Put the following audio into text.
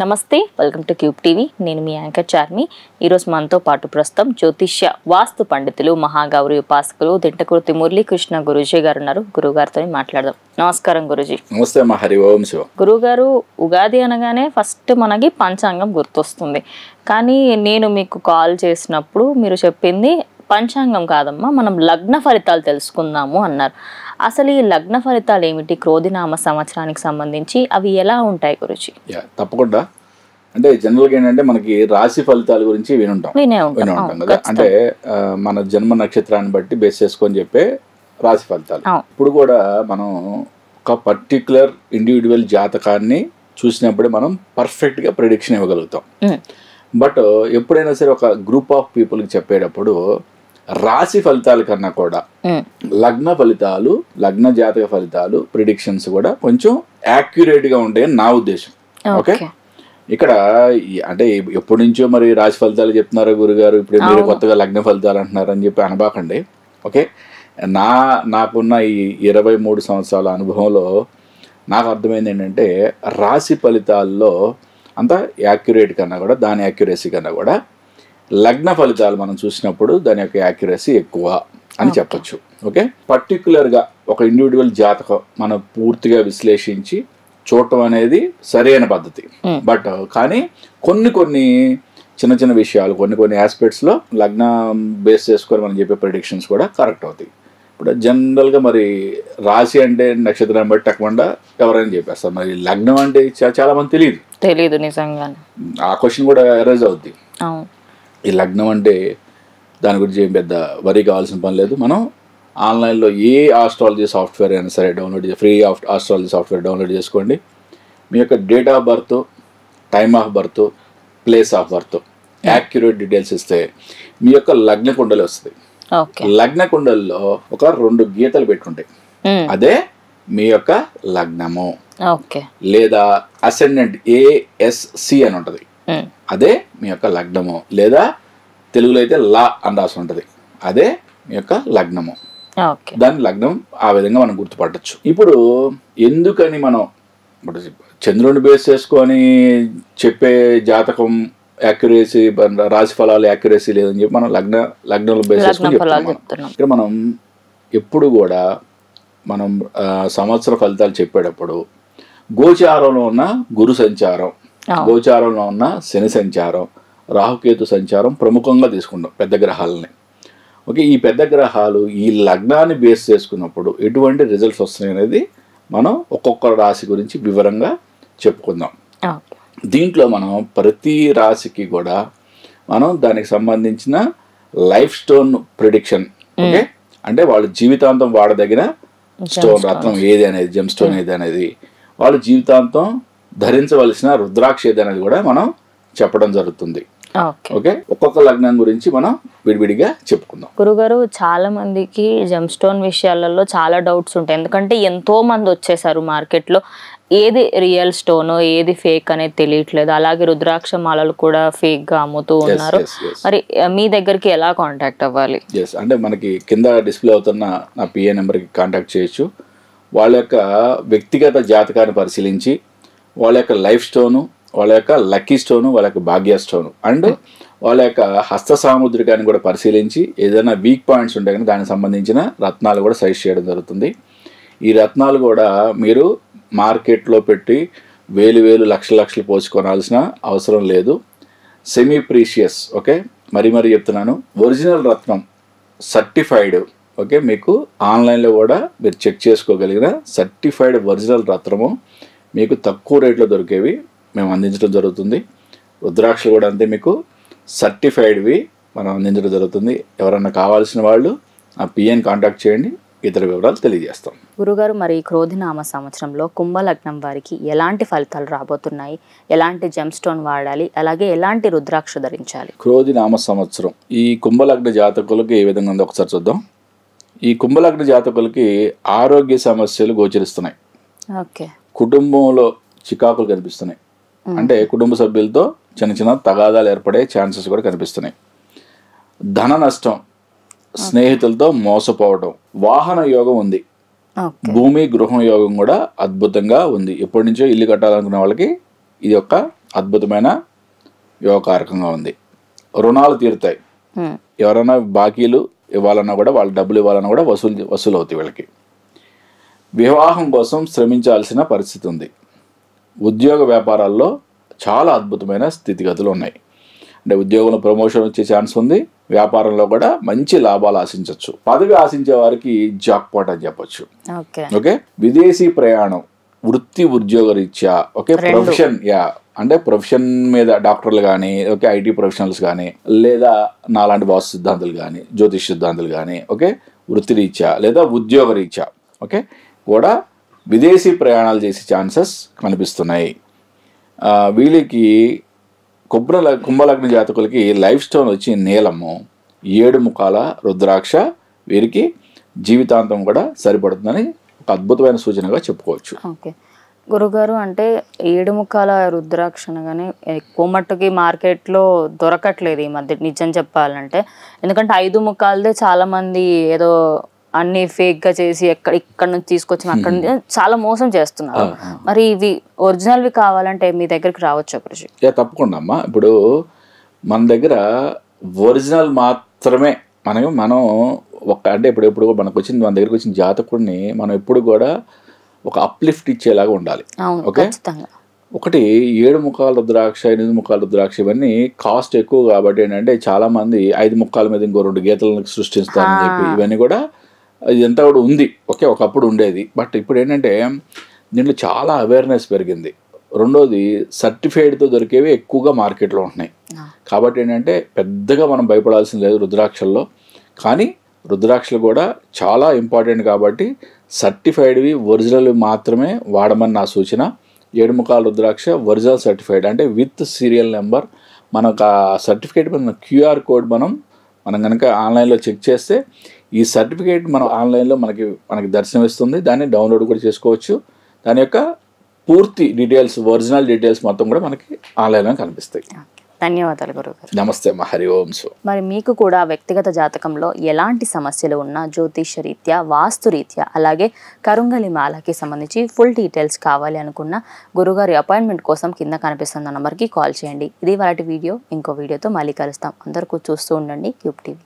నమస్తే, welcome to cube TV. నేను మీ anchor Charmi. ఈరోజు మనతో పాటు ప్రస్తుతం జ్యోతిష్య వాస్తు పండితులు మహాగౌరి ఉపాసకులు దింటకుర్తి మురళీకృష్ణ గురూజీ గారు ఉన్నారు. గురుగారితో మాట్లాడదాం. నమస్కారం గురూజీ. నమస్తే అమ్మా. హరి ఓం శివ. గురుగారు, ఉగాది అనగానే ఫస్ట్ మనకి పంచాంగం గుర్తొస్తుంది. కానీ నేను మీకు కాల్ చేసినప్పుడు మీరు చెప్పింది పంచాంగం కాదమ్మా, మనం లగ్న ఫలితాలు తెలుసుకుందాము అన్నారు. అసలు ఈ లగ్న ఫలితాలు ఏమిటి? క్రోధినామ సంవత్సరానికి సంబంధించి అవి ఎలా ఉంటాయి గురుజీ? తప్పకుండా. అంటే జనరల్గా ఏంటంటే మనకి రాశి ఫలితాల గురించి వినే ఉంటాం కదా. అంటే మన జన్మ నక్షత్రాన్ని బట్టి బేస్ చేసుకొని చెప్పే రాశి ఫలితాలు. ఇప్పుడు కూడా మనం ఒక పర్టికులర్ ఇండివిజువల్ జాతకాన్ని చూసినప్పుడే మనం పర్ఫెక్ట్గా ప్రిడిక్షన్ ఇవ్వగలుగుతాం. బట్ ఎప్పుడైనా సరే ఒక గ్రూప్ ఆఫ్ పీపుల్కి చెప్పేటప్పుడు రాశి ఫలితాల కన్నా కూడా లగ్న ఫలితాలు, లగ్న జాతక ఫలితాలు, ప్రిడిక్షన్స్ కూడా కొంచెం యాక్యురేట్గా ఉంటాయని నా ఉద్దేశం. ఓకే, ఇక్కడ అంటే ఎప్పటి నుంచో మరి రాశి ఫలితాలు చెప్తున్నారా గురుగారు, ఇప్పుడు మీరు కొత్తగా లగ్న ఫలితాలు అంటున్నారు అని చెప్పి అనబాకండి. ఓకే, నాకున్న ఈ 23 సంవత్సరాల అనుభవంలో నాకు అర్థమైంది ఏంటంటే రాశి ఫలితాల్లో అంత యాక్యురేట్ కన్నా కూడా, దాని యాక్యురసీ కన్నా కూడా లగ్న ఫలితాలు మనం చూసినప్పుడు దాని యొక్క యాక్యురసీ ఎక్కువ అని చెప్పచ్చు. ఓకే, పర్టికులర్గా ఒక ఇండివిజువల్ జాతకం మనం పూర్తిగా విశ్లేషించి చూడటం అనేది సరైన పద్ధతి. బట్ కానీ కొన్ని చిన్న చిన్న విషయాలు, కొన్ని ఆస్పెక్ట్స్లో లగ్నం బేస్ చేసుకొని మనం చెప్పే ప్రిడిక్షన్స్ కూడా కరెక్ట్ అవుతాయి. ఇప్పుడు జనరల్గా మరి రాశి అంటే నక్షత్రాన్ని బట్టి తక్కువ ఎవరైనా చెప్పేస్తారు. మరి లగ్నం అంటే చాలా మంది తెలియదు నిజంగా. ఆ క్వశ్చన్ కూడా ఎరేజ్ అవుద్ది. ఈ లగ్నం అంటే దాని గురించి ఏం పెద్ద వరి కావాల్సిన పని లేదు. మనం ఆన్లైన్లో ఏ ఆస్ట్రాలజీ సాఫ్ట్వేర్ అయినా సరే ఫ్రీ ఆస్ట్రాలజీ సాఫ్ట్వేర్ డౌన్లోడ్ చేసుకోండి. మీ యొక్క date of birth, time of birth, place of birth accurate details ఇస్తే మీ యొక్క లగ్న కుండలి వస్తుంది. లగ్న కుండలిలో ఒక 2 గీతలు పెట్టుకుంటాయి, అదే మీ యొక్క లగ్నము. లేదా అసెండెంట్ ASC అని ఉంటుంది, అదే మీ యొక్క లగ్నము. లేదా తెలుగులో అయితే లా అని రాసి ఉంటుంది, అదే మీ యొక్క లగ్నము. దాని లగ్నం ఆ విధంగా మనం గుర్తుపట్టచ్చు. ఇప్పుడు ఎందుకని మనం ఇప్పుడు చంద్రుడిని బేస్ చేసుకొని చెప్పే జాతకం యాక్యురసీ, రాశి ఫలాలు యాక్యురసీ లేదని చెప్పి మనం లగ్నంలో బేస్ చేసుకొని చెప్తున్నాం. ఇక్కడ మనం ఎప్పుడు కూడా మనం సంవత్సర ఫలితాలు చెప్పేటప్పుడు గోచారంలో ఉన్న గురు సంచారం, గోచారంలో ఉన్న శని సంచారం, రాహుకేతు సంచారం ప్రముఖంగా తీసుకుంటాం పెద్ద గ్రహాలని. ఓకే, ఈ పెద్ద గ్రహాలు ఈ లగ్నాన్ని బేస్ చేసుకున్నప్పుడు ఎటువంటి రిజల్ట్స్ వస్తున్నాయి అనేది మనం ఒక్కొక్క రాశి గురించి వివరంగా చెప్పుకుందాం. దీంట్లో మనం ప్రతి రాశికి కూడా మనం దానికి సంబంధించిన లైఫ్ స్టోన్ ప్రిడిక్షన్, ఓకే, అంటే వాళ్ళు జీవితాంతం వాడదగిన స్టోన్, రత్నం ఏది అనేది, జెమ్ స్టోన్ ఏది అనేది, వాళ్ళు జీవితాంతం ధరించవలసిన రుద్రాక్ష ఏది అనేది కూడా మనం చెప్పడం జరుగుతుంది. ఓకే, ఒక్కొక్క లగ్నం గురించి మనం విడివిడిగా చెప్పుకుందాం. గురుగారు, చాలా మందికి జెమ్ స్టోన్ విషయాలలో చాలా డౌట్స్ ఉంటాయి. ఎందుకంటే ఎంతో మంది వచ్చేసారు మార్కెట్లో, ఏది రియల్ స్టోన్ ఏది ఫేక్ అనేది తెలియట్లేదు. అలాగే రుద్రాక్ష మాలలు కూడా ఫేక్ గా అమ్ముతూ ఉన్నారు. మరి మీ దగ్గరికి ఎలా కాంటాక్ట్ అవ్వాలి? అంటే మనకి కింద డిస్ప్లే అవుతున్న నా PA నెంబర్కి కాంటాక్ట్ చేయొచ్చు. వాళ్ళ యొక్క వ్యక్తిగత జాతకాన్ని పరిశీలించి వాళ్ళ యొక్క లైఫ్ స్టోను, వాళ్ళ యొక్క లక్కీ స్టోను, వాళ్ళ యొక్క భాగ్య స్టోను అండ్ వాళ్ళ యొక్క హస్త సాముద్రికాన్ని కూడా పరిశీలించి ఏదైనా వీక్ పాయింట్స్ ఉంటే కానీ దానికి సంబంధించిన రత్నాలు కూడా సజెస్ట్ చేయడం జరుగుతుంది. ఈ రత్నాలు కూడా మీరు మార్కెట్లో పెట్టి వేలు లక్షలు పోసి కొనాల్సిన అవసరం లేదు. సెమీ ప్రీషియస్, ఓకే, మరీ చెప్తున్నాను, ఒరిజినల్ రత్నం సర్టిఫైడ్. ఓకే, మీకు ఆన్లైన్లో కూడా మీరు చెక్ చేసుకోగలిగిన సర్టిఫైడ్ ఒరిజినల్ రత్నము మీకు తక్కువ రేట్లో దొరికేవి మేము అందించడం జరుగుతుంది. రుద్రాక్షలు కూడా అంతే, మీకు సర్టిఫైడ్వి మనం అందించడం జరుగుతుంది. ఎవరన్నా కావాల్సిన వాళ్ళు ఆ PAని కాంటాక్ట్ చేయండి, ఇతర వివరాలు తెలియజేస్తాం. గురుగారు, మరి క్రోధినామ సంవత్సరంలో కుంభలగ్నం వారికి ఎలాంటి ఫలితాలు రాబోతున్నాయి? ఎలాంటి జెమ్ స్టోన్ వాడాలి? అలాగే ఎలాంటి రుద్రాక్ష ధరించాలి? క్రోధినామ సంవత్సరం ఈ కుంభలగ్న జాతకులకి ఏ విధంగా ఉందో ఒకసారి చూద్దాం. ఈ కుంభలగ్న జాతకులకి ఆరోగ్య సమస్యలు గోచరిస్తున్నాయి. కుటుంబంలో చికాకులు కనిపిస్తున్నాయి. అంటే కుటుంబ సభ్యులతో చిన్న తగాదాలు ఏర్పడే ఛాన్సెస్ కూడా కనిపిస్తున్నాయి. ధన నష్టం, స్నేహితులతో మోసపోవడం, వాహన యోగం ఉంది, భూమి గృహం యోగం కూడా అద్భుతంగా ఉంది. ఎప్పటి నుంచో ఇల్లు కట్టాలనుకునే వాళ్ళకి ఇది ఒక అద్భుతమైన యోగకారకంగా ఉంది. రుణాలు తీరుతాయి. ఎవరైనా బాకీలు ఇవ్వాలన్నా కూడా, వాళ్ళ డబ్బులు ఇవ్వాలన్నా కూడా వసూలు అవుతాయి వీళ్ళకి. వివాహం కోసం శ్రమించాల్సిన పరిస్థితి ఉంది. ఉద్యోగ వ్యాపారాల్లో చాలా అద్భుతమైన స్థితిగతులు ఉన్నాయి. అంటే ఉద్యోగంలో ప్రమోషన్ వచ్చే ఛాన్స్ ఉంది. వ్యాపారంలో కూడా మంచి లాభాలు ఆశించవచ్చు. పదవి ఆశించే వారికి జాక్పాట్ అని చెప్పొచ్చు. ఓకే, విదేశీ ప్రయాణం, వృత్తి ఉద్యోగ రీత్యా, ఓకే, ప్రొఫెషన్, అంటే ప్రొఫెషన్ మీద డాక్టర్లు కానీ, ఓకే, ఐటీ ప్రొఫెషనల్స్ కానీ, లేదా నాలాంటి వాస్తు సిద్ధాంతులు కానీ, జ్యోతిష్ సిద్ధాంతులు కానీ, ఓకే, వృత్తి రీత్యా లేదా ఉద్యోగ రీత్యా, ఓకే, కూడా విదేశీ ప్రయాణాలు చేసే ఛాన్సెస్ కనిపిస్తున్నాయి. వీళ్ళకి కుంభలగ్న జాతకులకి లైఫ్ స్టోన్ వచ్చి నీలము, 7 ముఖాల రుద్రాక్ష వీరికి జీవితాంతం కూడా సరిపడుతుందని ఒక అద్భుతమైన సూచనగా చెప్పుకోవచ్చు. ఓకే గురుగారు, అంటే 7 ముఖాల రుద్రాక్ష అనగానే ఎక్కువ మట్టుకి మార్కెట్లో దొరకట్లేదు ఈ మధ్య, నిజం చెప్పాలంటే. ఎందుకంటే 5 ముఖాలదే చాలా మంది ఏదో అన్ని ఫేక్ గా చేసి ఇక్కడ నుంచి తీసుకొచ్చి అక్కడ నుంచి చాలా మోసం చేస్తున్నారు. మరి ఇవి ఒరిజినల్వి కావాలంటే మీ దగ్గరికి రావచ్చు గురుజీ? తప్పకుండా అమ్మా. ఇప్పుడు మన దగ్గర ఒరిజినల్ మాత్రమే మనం అంటే ఇప్పుడు మనకు వచ్చింది, మన దగ్గరకు వచ్చిన జాతకుడిని మనం ఎప్పుడు కూడా ఒక అప్లిఫ్ట్ ఇచ్చేలాగా ఉండాలి. ఓకే, ఒకటి 7 ముఖాల రుద్రాక్ష, 8 ముఖాల రుద్రాక్ష ఇవన్నీ కాస్ట్ ఎక్కువ కాబట్టి ఏంటంటే చాలా మంది 5 ముఖాల మీద ఇంకో 2 గీతలను సృష్టిస్తారని చెప్పి ఇవన్నీ కూడా ఇదంతా కూడా ఉంది. ఓకే, ఒకప్పుడు ఉండేది. బట్ ఇప్పుడు ఏంటంటే దీంట్లో చాలా అవేర్నెస్ పెరిగింది. రెండోది సర్టిఫైడ్తో దొరికేవి ఎక్కువగా మార్కెట్లో ఉంటున్నాయి. కాబట్టి ఏంటంటే పెద్దగా మనం భయపడాల్సిన లేదు రుద్రాక్షల్లో. కానీ రుద్రాక్షలు కూడా చాలా ఇంపార్టెంట్ కాబట్టి సర్టిఫైడ్వి, ఒరిజినల్వి మాత్రమే వాడమని నా సూచన. 7 ముఖాల రుద్రాక్ష ఒరిజినల్ సర్టిఫైడ్, అంటే విత్ సీరియల్ నెంబర్. మనకు ఆ సర్టిఫికేట్ మన QR కోడ్ మనం కనుక ఆన్లైన్లో చెక్ చేస్తే ఈ సర్టిఫికేట్ మనం ఆన్లైన్లో మనకి దర్శనం ఇస్తుంది. దాన్ని డౌన్లోడ్ కూడా చేసుకోవచ్చు. దాని యొక్క పూర్తి డీటెయిల్స్, ఒరిజినల్ డీటెయిల్స్ మొత్తం కూడా మనకి ఆన్లైన్లో కనిపిస్తాయి. ధన్యవాదాలు గురుగారు. నమస్తే అమ్మా. హరి ఓం. మరి మీకు కూడా వ్యక్తిగత జాతకంలో ఎలాంటి సమస్యలు ఉన్నా జ్యోతిష రీత్యా, వాస్తు రీత్యా, అలాగే కరుంగలి మాలకి సంబంధించి ఫుల్ డీటెయిల్స్ కావాలి అనుకున్న గురుగారి అపాయింట్మెంట్ కోసం కింద కనిపిస్తున్న నంబర్కి కాల్ చేయండి. ఇది వాటి వీడియో. ఇంకో వీడియోతో మళ్ళీ కలుస్తాం. అందరికీ చూస్తూ ఉండండి క్యూబ్ టీవీ.